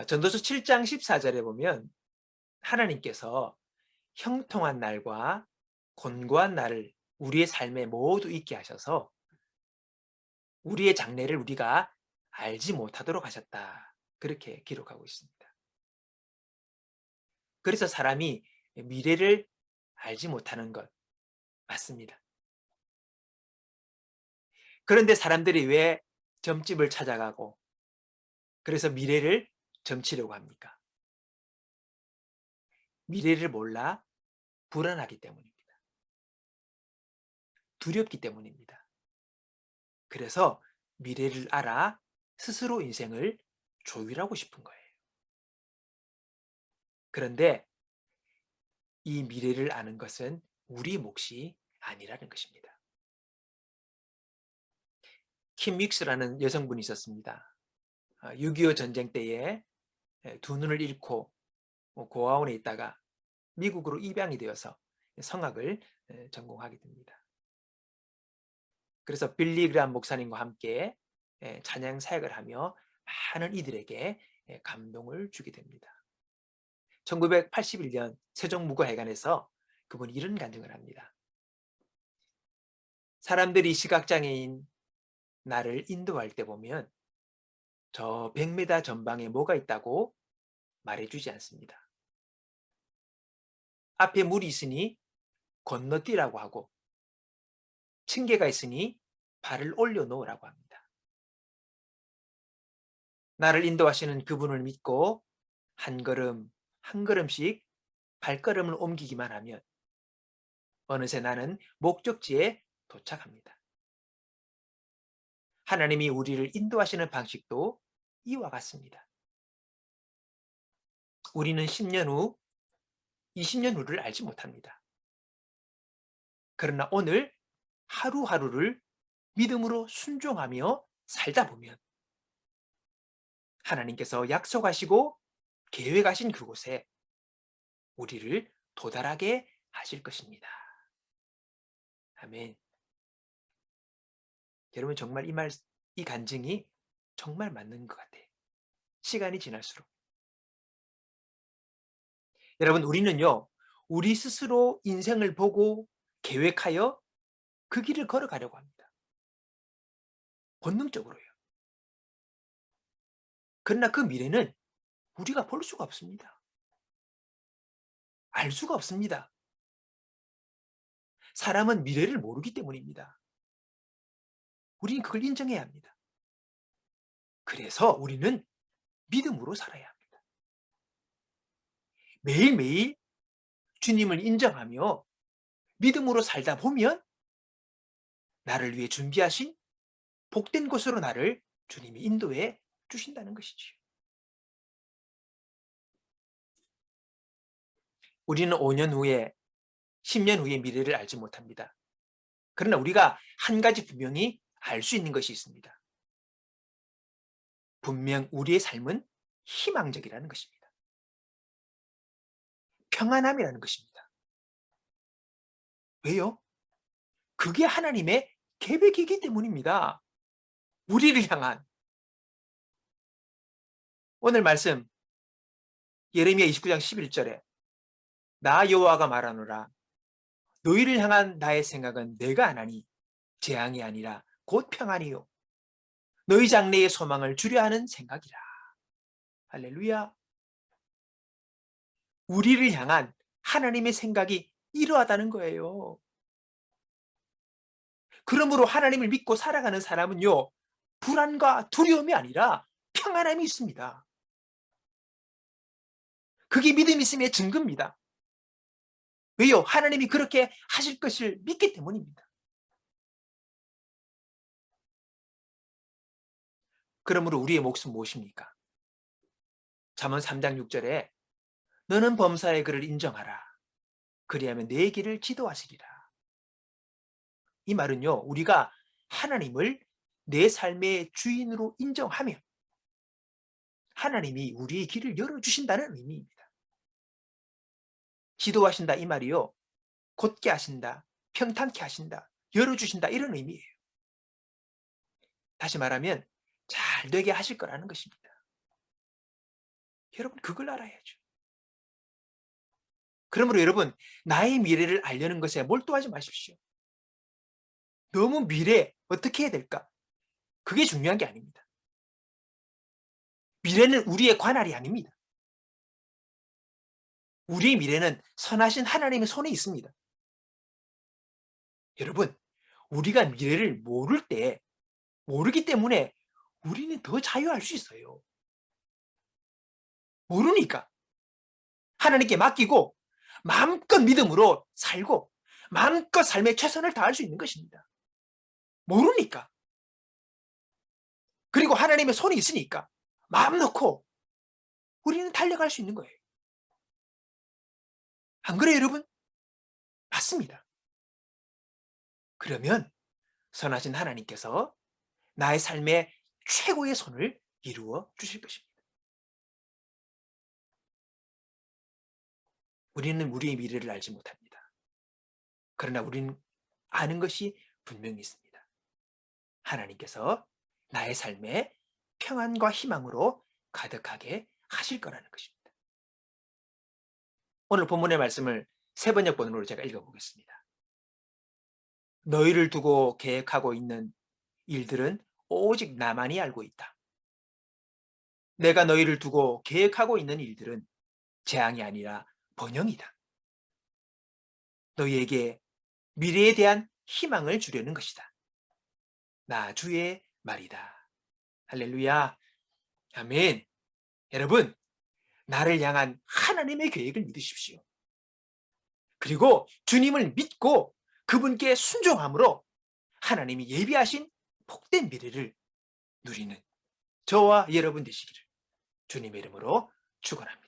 전도서 7장 14절에 보면 하나님께서 형통한 날과 곤고한 날을 우리의 삶에 모두 있게 하셔서 우리의 장래를 우리가 알지 못하도록 하셨다. 그렇게 기록하고 있습니다. 그래서 사람이 미래를 알지 못하는 것 맞습니다. 그런데 사람들이 왜 점집을 찾아가고 그래서 미래를 점치려고 합니까? 미래를 몰라 불안하기 때문입니다. 두렵기 때문입니다. 그래서 미래를 알아 스스로 인생을 조율하고 싶은 거예요. 그런데 이 미래를 아는 것은 우리 몫이 아니라는 것입니다. 킴 윅스라는 여성분이 있었습니다. 6.25 전쟁 때에 두 눈을 잃고 고아원에 있다가 미국으로 입양이 되어서 성악을 전공하게 됩니다. 그래서 빌리 그레이엄 목사님과 함께 찬양 사역을 하며 많은 이들에게 감동을 주게 됩니다. 1981년 세종무고회관에서 그분이 이런 간증을 합니다. 사람들이 시각장애인 나를 인도할 때 보면 저 100m 전방에 뭐가 있다고 말해주지 않습니다. 앞에 물이 있으니 건너뛰라고 하고 층계가 있으니 발을 올려놓으라고 합니다. 나를 인도하시는 그분을 믿고 한 걸음 한 걸음씩 발걸음을 옮기기만 하면 어느새 나는 목적지에 도착합니다. 하나님이 우리를 인도하시는 방식도 이와 같습니다. 우리는 10년 후, 20년 후를 알지 못합니다. 그러나 오늘 하루하루를 믿음으로 순종하며 살다 보면 하나님께서 약속하시고 계획하신 그곳에 우리를 도달하게 하실 것입니다. 아멘. 여러분 정말 이 간증이 정말 맞는 것 같아요. 시간이 지날수록. 여러분 우리는요. 우리 스스로 인생을 보고 계획하여 그 길을 걸어가려고 합니다. 본능적으로요. 그러나 그 미래는 우리가 볼 수가 없습니다. 알 수가 없습니다. 사람은 미래를 모르기 때문입니다. 우리는 그걸 인정해야 합니다. 그래서 우리는 믿음으로 살아야 합니다. 매일매일 주님을 인정하며 믿음으로 살다 보면 나를 위해 준비하신 복된 곳으로 나를 주님이 인도해 주신다는 것이지요. 우리는 5년 후에 10년 후의 미래를 알지 못합니다. 그러나 우리가 한 가지 분명히 알 수 있는 것이 있습니다. 분명 우리의 삶은 희망적이라는 것입니다. 평안함이라는 것입니다. 왜요? 그게 하나님의 계획이기 때문입니다. 우리를 향한 오늘 말씀 예레미야 29장 11절에 나 여호와가 말하노라 너희를 향한 나의 생각은 내가 하나니 재앙이 아니라 곧 평안이요 너희 장래의 소망을 주려 하는 생각이라. 할렐루야. 우리를 향한 하나님의 생각이 이러하다는 거예요. 그러므로 하나님을 믿고 살아가는 사람은요. 불안과 두려움이 아니라 평안함이 있습니다. 그게 믿음 있음의 증거입니다. 왜요? 하나님이 그렇게 하실 것을 믿기 때문입니다. 그러므로 우리의 몫은 무엇입니까? 잠언 3장 6절에 너는 범사의 그를 인정하라. 그리하면 내 길을 지도하시리라. 이 말은요. 우리가 하나님을 내 삶의 주인으로 인정하면 하나님이 우리의 길을 열어주신다는 의미입니다. 지도하신다 이 말이요. 곧게 하신다, 평탄케 하신다, 열어주신다 이런 의미예요. 다시 말하면 잘 되게 하실 거라는 것입니다. 여러분 그걸 알아야죠. 그러므로 여러분 나의 미래를 알려는 것에 몰두하지 마십시오. 너무 미래 어떻게 해야 될까? 그게 중요한 게 아닙니다. 미래는 우리의 관할이 아닙니다. 우리의 미래는 선하신 하나님의 손에 있습니다. 여러분, 우리가 미래를 모르기 때문에 우리는 더 자유할 수 있어요. 모르니까. 하나님께 맡기고 마음껏 믿음으로 살고 마음껏 삶에 최선을 다할 수 있는 것입니다. 모르니까. 그리고 하나님의 손이 있으니까 마음 놓고 우리는 달려갈 수 있는 거예요. 안 그래요, 여러분? 맞습니다. 그러면 선하신 하나님께서 나의 삶의 최고의 손을 이루어 주실 것입니다. 우리는 우리의 미래를 알지 못합니다. 그러나 우리는 아는 것이 분명히 있습니다. 하나님께서 나의 삶에 평안과 희망으로 가득하게 하실 거라는 것입니다. 오늘 본문의 말씀을 세 번역 본으로 제가 읽어보겠습니다. 너희를 두고 계획하고 있는 일들은 오직 나만이 알고 있다. 내가 너희를 두고 계획하고 있는 일들은 재앙이 아니라 번영이다. 너희에게 미래에 대한 희망을 주려는 것이다. 나 주의 말이다. 할렐루야. 아멘. 여러분, 나를 향한 하나님의 계획을 믿으십시오. 그리고 주님을 믿고 그분께 순종함으로 하나님이 예비하신 복된 미래를 누리는 저와 여러분 되시기를 주님의 이름으로 축원합니다.